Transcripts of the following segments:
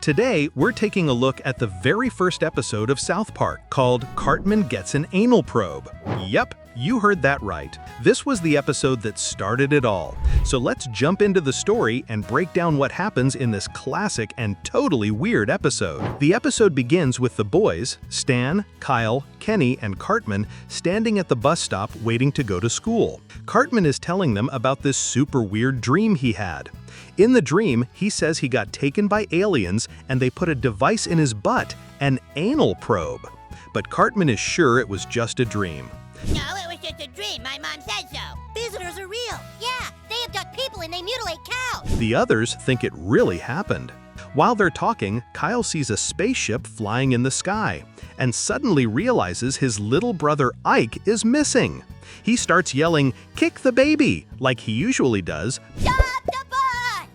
Today, we're taking a look at the very first episode of South Park called Cartman Gets an Anal Probe. Yep, you heard that right. This was the episode that started it all. So let's jump into the story and break down what happens in this classic and totally weird episode. The episode begins with the boys, Stan, Kyle, Kenny, and Cartman, standing at the bus stop waiting to go to school. Cartman is telling them about this super weird dream he had. In the dream, he says he got taken by aliens and they put a device in his butt, an anal probe. But Cartman is sure it was just a dream. No, it was just a dream. My mom said so. Visitors are real. Yeah, they abduct people and they mutilate cows. The others think it really happened. While they're talking, Kyle sees a spaceship flying in the sky and suddenly realizes his little brother Ike is missing. He starts yelling, "Kick the baby!" like he usually does. Stop the bus!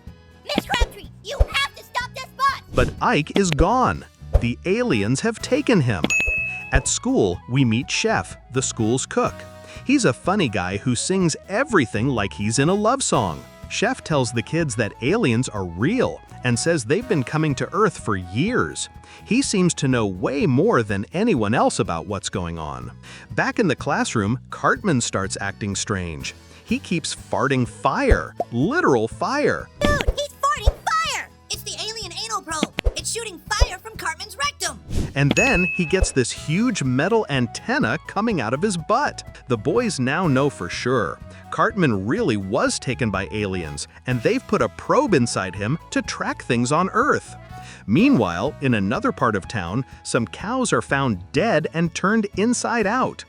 Miss Crabtree, you have to stop this bus! But Ike is gone. The aliens have taken him. At school, we meet Chef, the school's cook. He's a funny guy who sings everything like he's in a love song. Chef tells the kids that aliens are real and says they've been coming to Earth for years. He seems to know way more than anyone else about what's going on. Back in the classroom, Cartman starts acting strange. He keeps farting fire, literal fire. Dude, he's farting fire! It's the alien anal probe. It's shooting fire from Cartman's rectum. And then he gets this huge metal antenna coming out of his butt. The boys now know for sure. Cartman really was taken by aliens, and they've put a probe inside him to track things on Earth. Meanwhile, in another part of town, some cows are found dead and turned inside out.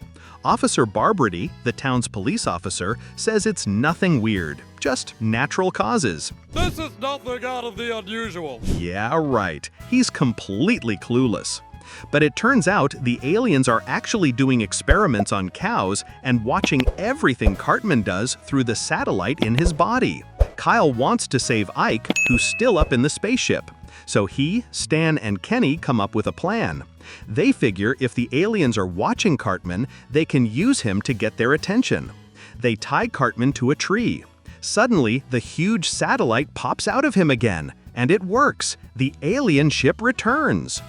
Officer Barbrady, the town's police officer, says it's nothing weird, just natural causes. This is nothing out of the unusual. Yeah, right. He's completely clueless. But it turns out the aliens are actually doing experiments on cows and watching everything Cartman does through the satellite in his body. Kyle wants to save Ike, who's still up in the spaceship. So he, Stan, and Kenny come up with a plan. They figure if the aliens are watching Cartman, they can use him to get their attention. They tie Cartman to a tree. Suddenly, the huge satellite pops out of him again, and it works. The alien ship returns.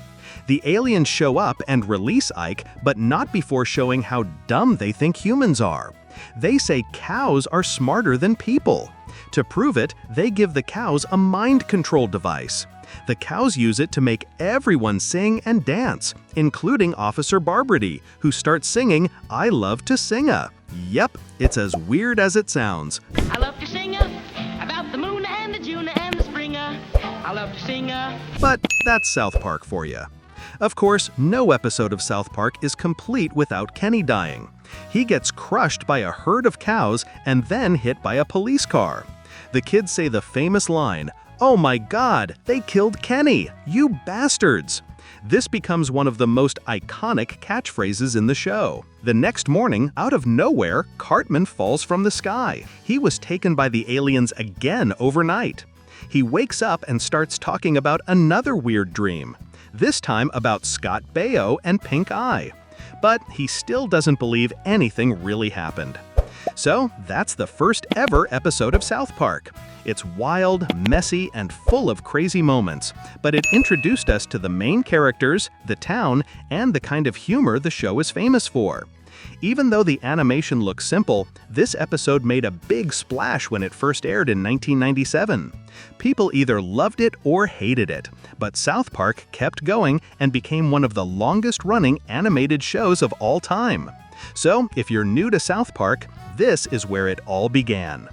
The aliens show up and release Ike, but not before showing how dumb they think humans are. They say cows are smarter than people. To prove it, they give the cows a mind control device. The cows use it to make everyone sing and dance, including Officer Barbrady, who starts singing "I Love to Singa." Yep, it's as weird as it sounds. I love to sing about the moon and the June and the spring. I love to sing. But that's South Park for you. Of course, no episode of South Park is complete without Kenny dying. He gets crushed by a herd of cows and then hit by a police car. The kids say the famous line, "Oh my God, they killed Kenny, you bastards!" This becomes one of the most iconic catchphrases in the show. The next morning, out of nowhere, Cartman falls from the sky. He was taken by the aliens again overnight. He wakes up and starts talking about another weird dream, this time about Scott Baio and Pink Eye. But he still doesn't believe anything really happened. So that's the first ever episode of South Park. It's wild, messy, and full of crazy moments, but it introduced us to the main characters, the town, and the kind of humor the show is famous for. Even though the animation looks simple, this episode made a big splash when it first aired in 1997. People either loved it or hated it, but South Park kept going and became one of the longest-running animated shows of all time. So, if you're new to South Park, this is where it all began.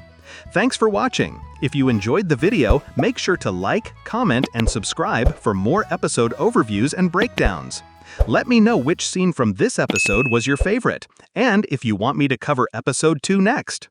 Thanks for watching. If you enjoyed the video, make sure to like, comment, and subscribe for more episode overviews and breakdowns. Let me know which scene from this episode was your favorite, and if you want me to cover episode 2 next.